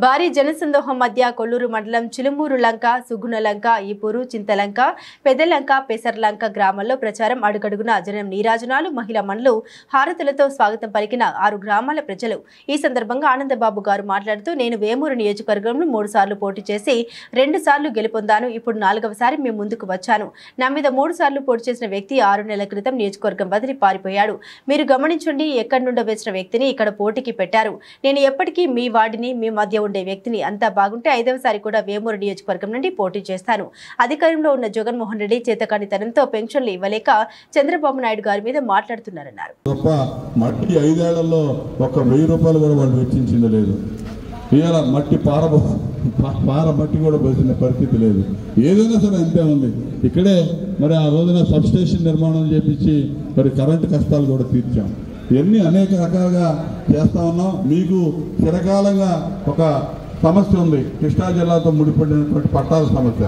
భారీ జనసందోహం మధ్య కొల్లూరు మండలం చిలుమూరు లంక, సుగుణలంక, ఈపూరు, చింతలంక, పెదలంక, పెసర్లంక గ్రామాల్లో ప్రచారం అడుగడుగున జనం నీరాజనాలు, మహిళా మనులు హారతులతో స్వాగతం పలికిన 6 గ్రామాల ప్రజలు. ఈ సందర్భంగా ఆనందబాబు గారు మాట్లాడుతూ, నేను వేమూరు నియోజకవర్గంలో 3 సార్లు పోటీ చేసి 2 సార్లు గెలుపొందాను. ఇప్పుడు 4వ సారి మీ ముందుకు వచ్చాను. నా మీద 3 సార్లు పోటీ చేసిన వ్యక్తి 6 నెలల క్రితం నియోజకవర్గం వదిలి పారిపోయాడు. మీరు గమనించండి, ఎక్కడి నుండో వచ్చిన వ్యక్తిని ఇక్కడ పోటీకి పెట్టారు. నేను ఎప్పటికీ మీ వాడిని, మీ మధ్య ఉండే వ్యక్తిని. అంతా బాగుంటే 5వ సారి కూడా వేమూరు నియోజకవర్గం నుండి పోటీ చేస్తాను. అధికారంలో ఉన్న జగన్మోహన్ రెడ్డి చేతకానితనంతో పెన్షన్లు ఇవ్వలేక చంద్రబాబు నాయుడు గారి మీద మాట్లాడుతున్నారన్నారు. మట్టి 5 ఏళ్లలో ఒక 1000 రూపాయలు కూడా వాళ్ళు వెచ్చించింది లేదు. ఇవాళ మట్టి పార మట్టి కూడా పోసిన పరిస్థితి లేదు. ఏదైనా సరే అంతే ఉంది. ఇక్కడే మరి ఆ రోజున సబ్స్టేషన్ నిర్మాణం చేపించి మరి కరెంటు కష్టాలు కూడా తీర్చాం. ఇవన్నీ అనేక రకాలుగా చేస్తా ఉన్నాం. మీకు చిరకాలంగా ఒక సమస్య ఉంది, కృష్ణా జిల్లాతో ముడిపడినటువంటి పట్టాల సమస్య.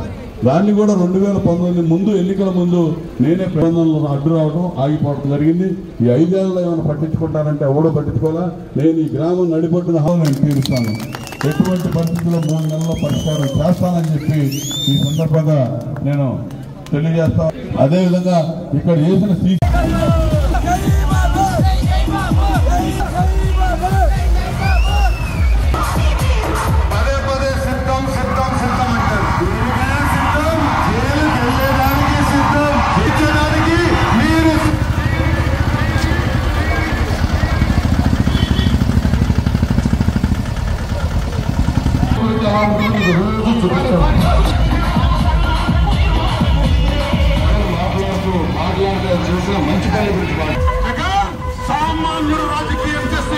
దాన్ని కూడా 2019 ముందు, ఎన్నికల ముందు నేనే ప్రబంధనలో అడ్డు రావడం, ఆగిపోవడం జరిగింది. ఈ 5 ఏళ్ళలో ఏమైనా పట్టించుకుంటానంటే ఎవడో పట్టించుకోవాలా. నేను ఈ గ్రామం నడిపొట్టున నేను తీరుస్తాను. ఎటువంటి పరిస్థితుల్లో 3 నెలల్లో పరిష్కారం చేస్తానని చెప్పి ఈ సందర్భంగా నేను తెలియజేస్తాను. అదేవిధంగా ఇక్కడ చేసిన చేసిన మంచి పని గురించి సామాన్యుడు రాజకీయం చేస్తే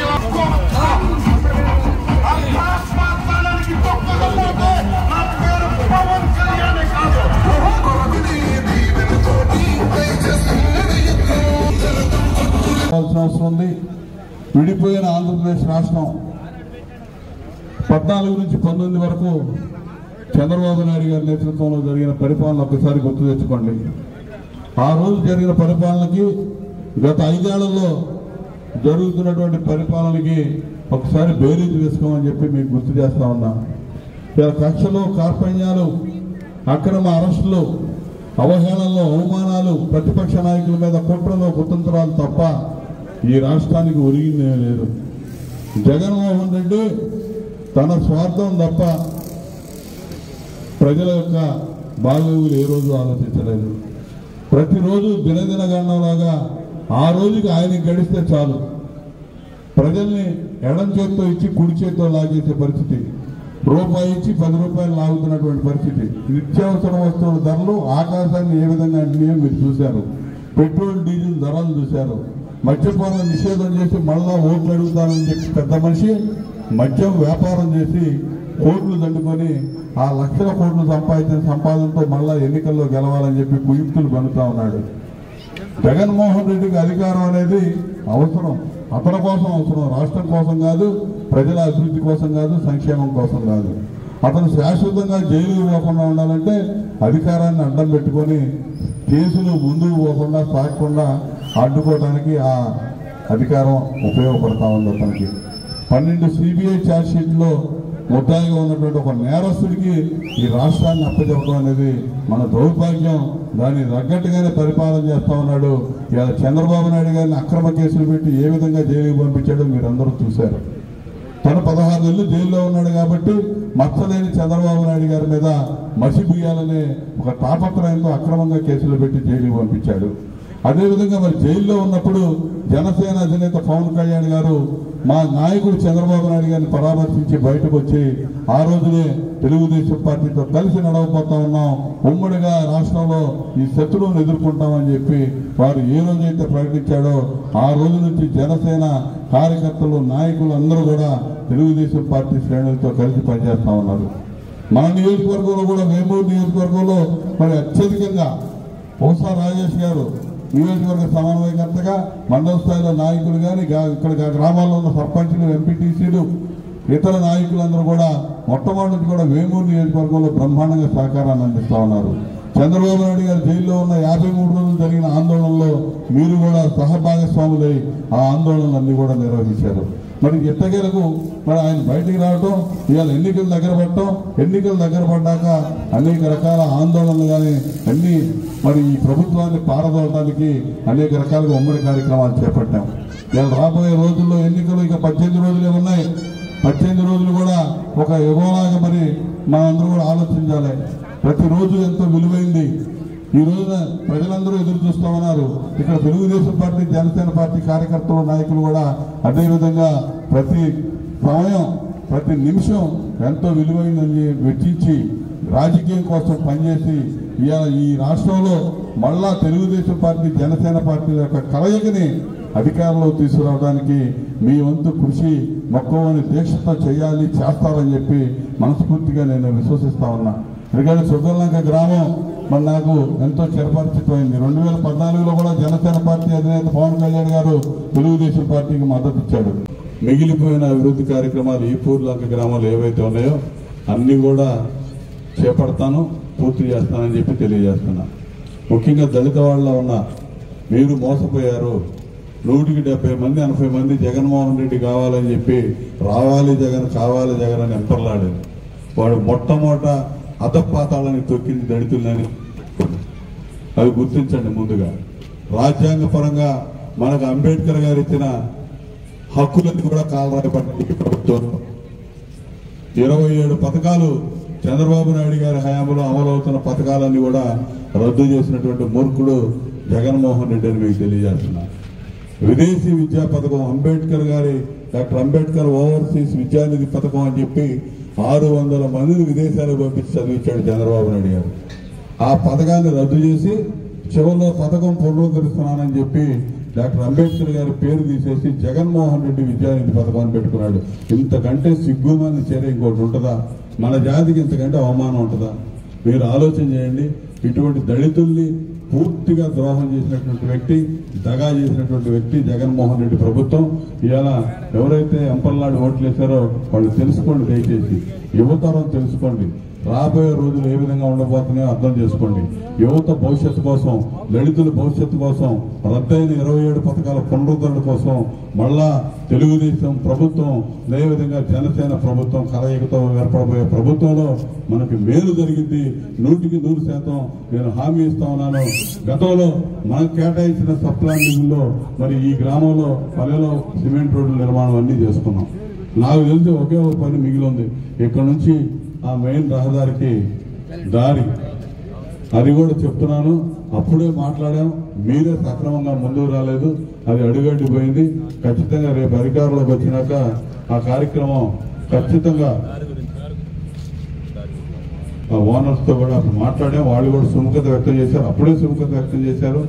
అవసరం ఉంది. విడిపోయిన ఆంధ్రప్రదేశ్ రాష్ట్రం 14 నుంచి 19 వరకు చంద్రబాబు నాయుడు గారి నేతృత్వంలో జరిగిన పరిపాలన ఒకసారి గుర్తు తెచ్చుకోండి. ఆ రోజు జరిగిన పరిపాలనకి గత 5 ఏళ్లలో జరుగుతున్నటువంటి పరిపాలనకి ఒకసారి బేరీజు వేసుకోమని చెప్పి మీకు గుర్తు చేస్తా ఉన్నా. ఇలా కక్షలు, కార్పణ్యాలు, అక్రమ అరెస్టులు, అవహేళనలు, అవమానాలు, ప్రతిపక్ష నాయకుల మీద కుట్రలు, కుతంత్రాలు తప్ప ఈ రాష్ట్రానికి ఒరిగిందే లేదు. జగన్మోహన్ రెడ్డి తన స్వార్థం తప్ప ప్రజల యొక్క బాగోగులు ఏ రోజు ఆలోచించలేదు. ప్రతిరోజు దినదిన గణంలాగా ఆ రోజుకి ఆయనకి గడిస్తే చాలు, ప్రజల్ని ఎడం చేత్తో ఇచ్చి కుడి చేత్తో లాగేసే పరిస్థితి, రూపాయి ఇచ్చి 10 రూపాయలు లాగుతున్నటువంటి పరిస్థితి. నిత్యావసర వస్తువుల ధరలు ఆకాశాన్ని ఏ విధంగా అంటున్నాయో మీరు చూశారు. పెట్రోల్, డీజిల్ ధరలు చూశారు. మద్యపానం నిషేధం చేసి మళ్ళా ఓట్లు అడుగుతానని చెప్పి పెద్ద మనిషి మద్యం వ్యాపారం చేసి కోట్లు దండుకొని ఆ లక్షల కోట్లు సంపాదించిన సంపాదనతో మళ్ళా ఎన్నికల్లో గెలవాలని చెప్పి కుయుక్తులు పన్నుతా ఉన్నాడు. జగన్మోహన్ రెడ్డికి అధికారం అనేది అవసరం, అతని కోసం అవసరం, రాష్ట్రం కోసం కాదు, ప్రజల అభివృద్ధి కోసం కాదు, సంక్షేమం కోసం కాదు. అతను శాశ్వతంగా జైలుకు పోకుండా ఉండాలంటే అధికారాన్ని అడ్డం పెట్టుకొని కేసులు ముందుకు పోకుండా సాగకుండా అడ్డుకోవడానికి ఆ అధికారం ఉపయోగపడతా ఉంది. అతనికి 12 సిబిఐ ఛార్జ్షీట్లో ముద్దాయిగా ఉన్నటువంటి ఒక నేరస్తుడికి ఈ రాష్ట్రాన్ని అప్పచెప్పడం అనేది మన దౌర్భాగ్యం. దాన్ని తగ్గట్టుగానే పరిపాలన చేస్తా ఉన్నాడు. ఇలా చంద్రబాబు నాయుడు గారిని అక్రమ కేసులు పెట్టి ఏ విధంగా జైలుకి పంపించాడో మీరు అందరూ చూశారు. తను 16 నెలలు జైల్లో ఉన్నాడు కాబట్టి మచ్చలేని చంద్రబాబు నాయుడు గారి మీద మసి బియ్యాలనే ఒక తాపత్రయంతో అక్రమంగా కేసులు పెట్టి జైలుకి పంపించాడు. అదేవిధంగా మరి జైల్లో ఉన్నప్పుడు జనసేన అధినేత పవన్ కళ్యాణ్ గారు మా నాయకుడు చంద్రబాబు నాయుడు గారిని పరామర్శించి బయటకు వచ్చి ఆ రోజునే తెలుగుదేశం పార్టీతో కలిసి నడవబోతా ఉన్నాం, ఉమ్మడిగా రాష్ట్రంలో ఈ శత్రువులను ఎదుర్కొంటామని చెప్పి వారు ఏ రోజైతే ప్రకటించాడో ఆ రోజు నుంచి జనసేన కార్యకర్తలు, నాయకులు అందరూ కూడా తెలుగుదేశం పార్టీ శ్రేణులతో కలిసి పనిచేస్తా ఉన్నారు. మన నియోజకవర్గంలో కూడా, వేమూరు నియోజకవర్గంలో మరి అత్యధికంగా బహుశా రాజేష్ గారు నియోజకవర్గ సమన్వయకర్తగా, మండల స్థాయిలో నాయకులు కానీ, ఇక్కడ గ్రామాల్లో ఉన్న సర్పంచులు, ఎంపీటీసీలు, ఇతర నాయకులందరూ కూడా మొట్టమొదటి నుంచి కూడా వేమూరు నియోజకవర్గంలో బ్రహ్మాండంగా సహకారాన్ని అందిస్తా ఉన్నారు. చంద్రబాబు నాయుడు గారు జైల్లో ఉన్న 53 రోజులు జరిగిన ఆందోళనలో మీరు కూడా సహభాగస్వాములై ఆ ఆందోళనలన్నీ కూడా నిర్వహించారు. మరి ఎట్టగేలకు మరి ఆయన బయటికి రావటం, ఇవాళ ఎన్నికలు దగ్గర పడ్డాక అనేక రకాల ఆందోళనలు కానీ అన్ని మరి ఈ ప్రభుత్వాన్ని పారదోలడానికి అనేక రకాలుగా ఉమ్మడి కార్యక్రమాలు చేపట్టాం. ఇవాళ రాబోయే రోజుల్లో ఎన్నికలు ఇక 18 రోజులే ఉన్నాయి. 18 రోజులు కూడా ఒక యుగంలాగా మరి మనందరూ కూడా ఆలోచించాలి. ప్రతిరోజు ఎంతో విలువైంది. ఈ రోజున ప్రజలందరూ ఎదురు చూస్తామన్నారు. ఇక్కడ తెలుగుదేశం పార్టీ, జనసేన పార్టీ కార్యకర్తలు, నాయకులు కూడా అదేవిధంగా ప్రతి సమయం, ప్రతి నిమిషం ఎంతో విలువైందని వెచ్చించి రాజకీయం కోసం పనిచేసి ఇవాళ ఈ రాష్ట్రంలో మళ్ళా తెలుగుదేశం పార్టీ, జనసేన పార్టీల యొక్క కలయికని అధికారంలో తీసుకురావడానికి మీ వంతు కృషి మొక్కవని దీక్షతో చేయాలి, చేస్తారని చెప్పి మనస్ఫూర్తిగా నేను విశ్వసిస్తా ఉన్నా. ఎందుకంటే సుగర్లంక గ్రామం మరి నాకు ఎంతో చిరపరిచితమైంది. 2014లో కూడా జనసేన పార్టీ అధినేత పవన్ కళ్యాణ్ గారు తెలుగుదేశం పార్టీకి మద్దతు ఇచ్చాడు. మిగిలిపోయిన అభివృద్ధి కార్యక్రమాలు ఈ పూర్లంక గ్రామాలు ఏవైతే ఉన్నాయో అన్ని కూడా చేపడతాను, పూర్తి చేస్తానని చెప్పి తెలియజేస్తున్నా. ముఖ్యంగా దళిత వాళ్ళ ఉన్న మీరు మోసపోయారు. 170 మంది 80 మంది జగన్మోహన్ రెడ్డి కావాలని చెప్పి రావాలి జగన్, కావాలి జగన్ అని ఎంపర్లాడారు. వాడు మొట్టమొదట అధపాతాలని తొక్కింది దళితులని అవి గుర్తించండి. ముందుగా రాజ్యాంగ పరంగా మనకు అంబేద్కర్ గారు ఇచ్చిన హక్కులన్నీ కూడా కాలరాయబడ్డాయి. ప్రభుత్వం 27 పథకాలు చంద్రబాబు నాయుడు గారి హయాంలో అమలవుతున్న పథకాలన్నీ కూడా రద్దు చేసినటువంటి మూర్ఖుడు జగన్మోహన్ రెడ్డి అని మీకు తెలియజేస్తున్నా. విదేశీ విద్యా పథకం అంబేద్కర్ గారి డాక్టర్ అంబేద్కర్ ఓవర్సీస్ విద్యానిధి పథకం అని చెప్పి 600 మందిని విదేశాలకు పంపించి చదివించాడు చంద్రబాబు నాయుడు గారు. ఆ పథకాన్ని రద్దు చేసి చివరిలో పథకం పునరుద్ధరిస్తున్నానని చెప్పి డాక్టర్ అంబేద్కర్ గారి పేరు తీసేసి జగన్మోహన్ రెడ్డి విద్యానిధి పథకాన్ని పెట్టుకున్నాడు. ఇంతకంటే సిగ్గుమాని చర్య ఇంకోటి ఉంటుందా? మన జాతికి ఇంతకంటే అవమానం ఉంటుందా? మీరు ఆలోచన చేయండి. ఇటువంటి దళితుల్ని పూర్తిగా ద్రోహం చేసినటువంటి వ్యక్తి, దగా చేసినటువంటి వ్యక్తి జగన్మోహన్ రెడ్డి ప్రభుత్వం. ఇవాళ ఎవరైతే ఎంపర్లాడి ఓట్లు వేశారో వాళ్ళు తెలుసుకోండి, దయచేసి యువతరం తెలుసుకోండి. రాబోయే రోజులు ఏ విధంగా ఉండబోతున్నాయో అర్థం చేసుకోండి. యువత భవిష్యత్తు కోసం, దళితుల భవిష్యత్తు కోసం, రద్దయిన 27 పథకాల పునరుద్ధరణ కోసం మళ్ళా తెలుగుదేశం ప్రభుత్వం, అదేవిధంగా జనసేన ప్రభుత్వం కలయికతో ఏర్పడబోయే ప్రభుత్వంలో మనకి మేలు జరిగింది. 100% నేను హామీ ఇస్తా ఉన్నాను. గతంలో మనకు కేటాయించిన సప్లాన్ నిధుల్లో మరి ఈ గ్రామంలో పల్లెలో సిమెంట్ రోడ్ల నిర్మాణం అన్ని చేసుకున్నాం. నాకు తెలిసి ఒకే ఒక పని మిగిలి ఉంది. ఇక్కడ నుంచి ఆ మెయిన్ రహదారికి దారి, అది కూడా చెప్తున్నాను. అప్పుడే మాట్లాడాం, మీరే సక్రమంగా ముందుకు రాలేదు, అది అడుగడ్డిపోయింది. ఖచ్చితంగా రేపు అధికారంలోకి వచ్చినాక ఆ కార్యక్రమం ఖచ్చితంగా ఓనర్స్ తో కూడా మాట్లాడాం. వాళ్ళు కూడా సుముఖత వ్యక్తం చేశారు, అప్పుడే సుముఖత వ్యక్తం చేశారు.